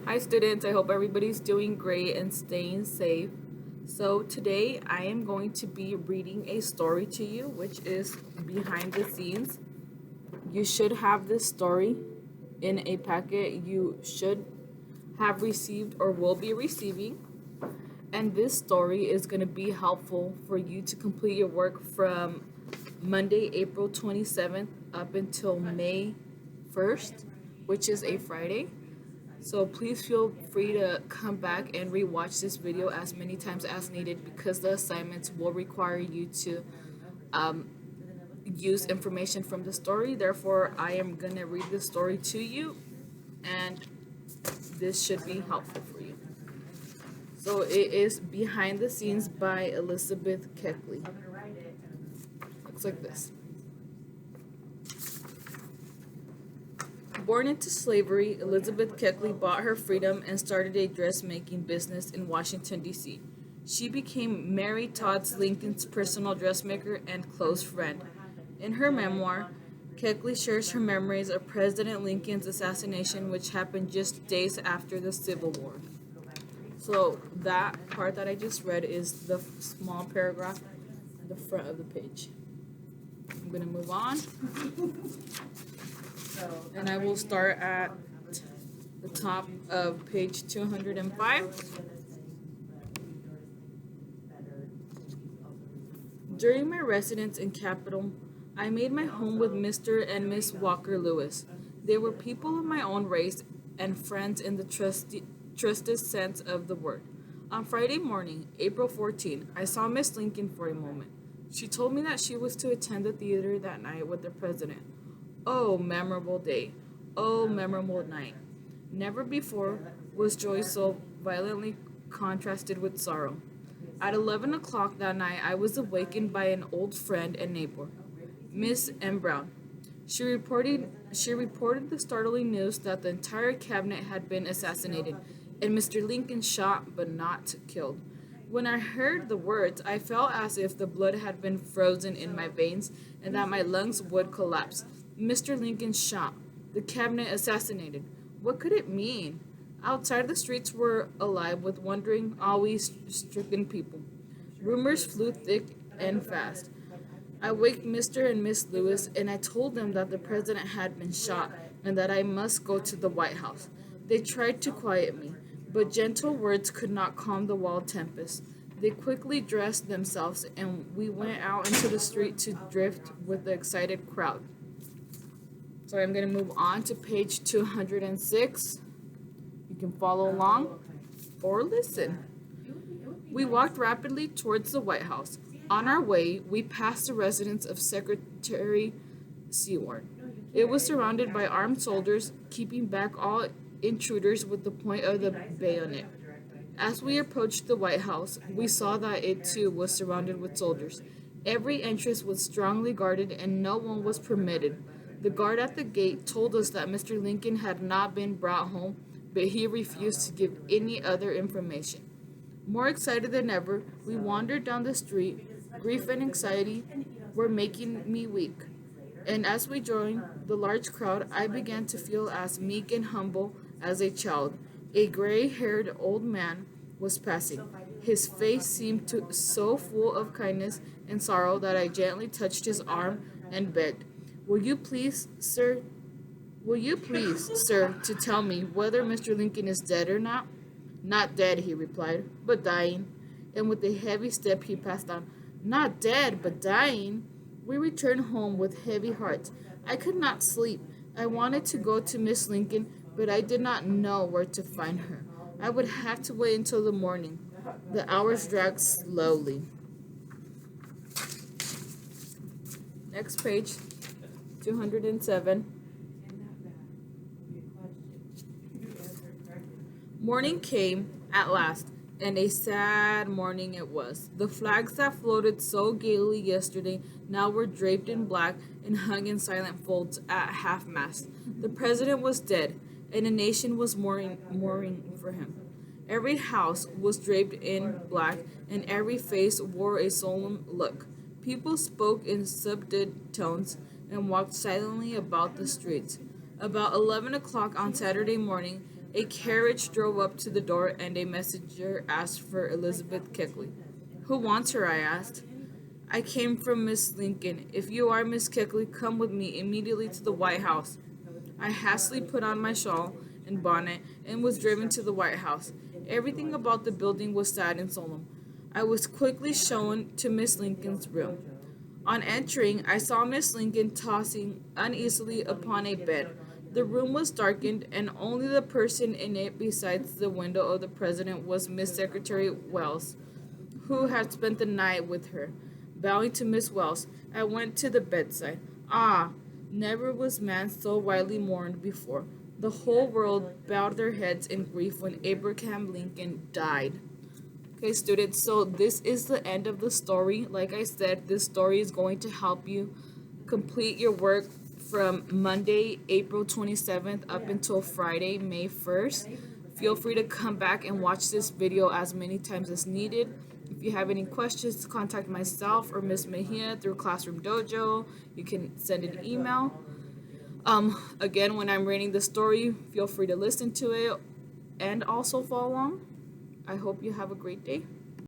Hi students, I hope everybody's doing great and staying safe. So today I am going to be reading a story to you, which is behind the scenes. You should have this story in a packet you should have received or will be receiving. And this story is going to be helpful for you to complete your work from Monday, April 27th up until May 1st, which is a Friday. So please feel free to come back and rewatch this video as many times as needed because the assignments will require you to um, use information from the story. Therefore, I am going to read the story to you and this should be helpful for you. So it is Behind the Scenes by Elizabeth Keckley. Looks like this. Born into slavery, Elizabeth Keckley bought her freedom and started a dressmaking business in Washington, D.C. She became Mary Todd Lincoln's personal dressmaker and close friend. In her memoir, Keckley shares her memories of President Lincoln's assassination, which happened just days after the Civil War. So that part that I just read is the small paragraph at the front of the page. I'm going to move on. And I will start at the top of page 205. During my residence in Capitol, I made my home with Mr. and Miss Walker Lewis. They were people of my own race and friends in the trustest sense of the word. On Friday morning, April 14, I saw Miss Lincoln for a moment. She told me that she was to attend the theater that night with the president. Oh, memorable day. Oh, memorable night. Never before was joy so violently contrasted with sorrow. At 11 o'clock that night, I was awakened by an old friend and neighbor, Miss M. Brown. She reported the startling news that the entire cabinet had been assassinated and Mr. Lincoln shot but not killed. When I heard the words, I felt as if the blood had been frozen in my veins and that my lungs would collapse. Mr. Lincoln shot. The cabinet assassinated. What could it mean? Outside, the streets were alive with wondering, always stricken people. Rumors flew thick and fast. I waked Mr. and Miss Lewis and I told them that the president had been shot and that I must go to the White House. They tried to quiet me, but gentle words could not calm the wild tempest. They quickly dressed themselves and we went out into the street to drift with the excited crowd. So I'm going to move on to page 206. You can follow along or listen. We walked rapidly towards the White House. On our way, we passed the residence of Secretary Seward. It was surrounded by armed soldiers, keeping back all intruders with the point of the bayonet. As we approached the White House, we saw that it too was surrounded with soldiers. Every entrance was strongly guarded and no one was permitted. The guard at the gate told us that Mr. Lincoln had not been brought home, but he refused to give any other information. More excited than ever, we wandered down the street. Grief and anxiety were making me weak. And as we joined the large crowd, I began to feel as meek and humble as a child. A gray-haired old man was passing. His face seemed so full of kindness and sorrow that I gently touched his arm and begged, Will you please, sir, to tell me whether Mr. Lincoln is dead or not?" "Not dead," he replied, "but dying." And with a heavy step he passed on. "Not dead, but dying." We returned home with heavy hearts. I could not sleep. I wanted to go to Miss Lincoln, but I did not know where to find her. I would have to wait until the morning. The hours dragged slowly. Next page, 207. Morning came at last, and a sad morning it was. The flags that floated so gaily yesterday now were draped in black and hung in silent folds at half-mast. The president was dead, and a nation was mourning for him. Every house was draped in black, and every face wore a solemn look. People spoke in subdued tones and walked silently about the streets. About 11 o'clock on Saturday morning, A carriage drove up to the door, and a messenger asked for Elizabeth Keckley. Who wants her? I asked. I came from Miss Lincoln. If you are Miss Keckley, come with me immediately to the White House. I hastily put on my shawl and bonnet and was driven to the White House. Everything about the building was sad and solemn. I was quickly shown to Miss Lincoln's room. On entering, I saw Miss Lincoln tossing uneasily upon a bed. The room was darkened, and only the person in it besides the window of the president was Miss Secretary Wells, who had spent the night with her. Bowing to Miss Wells, I went to the bedside. Ah, never was man so widely mourned before. The whole world bowed their heads in grief when Abraham Lincoln died. Okay, students, so this is the end of the story. Like I said, this story is going to help you complete your work from Monday, April 27th up until Friday, May 1st. Feel free to come back and watch this video as many times as needed. If you have any questions, contact myself or Miss Mejia through Classroom Dojo. You can send an email. Again, when I'm reading the story, feel free to listen to it and also follow along. I hope you have a great day.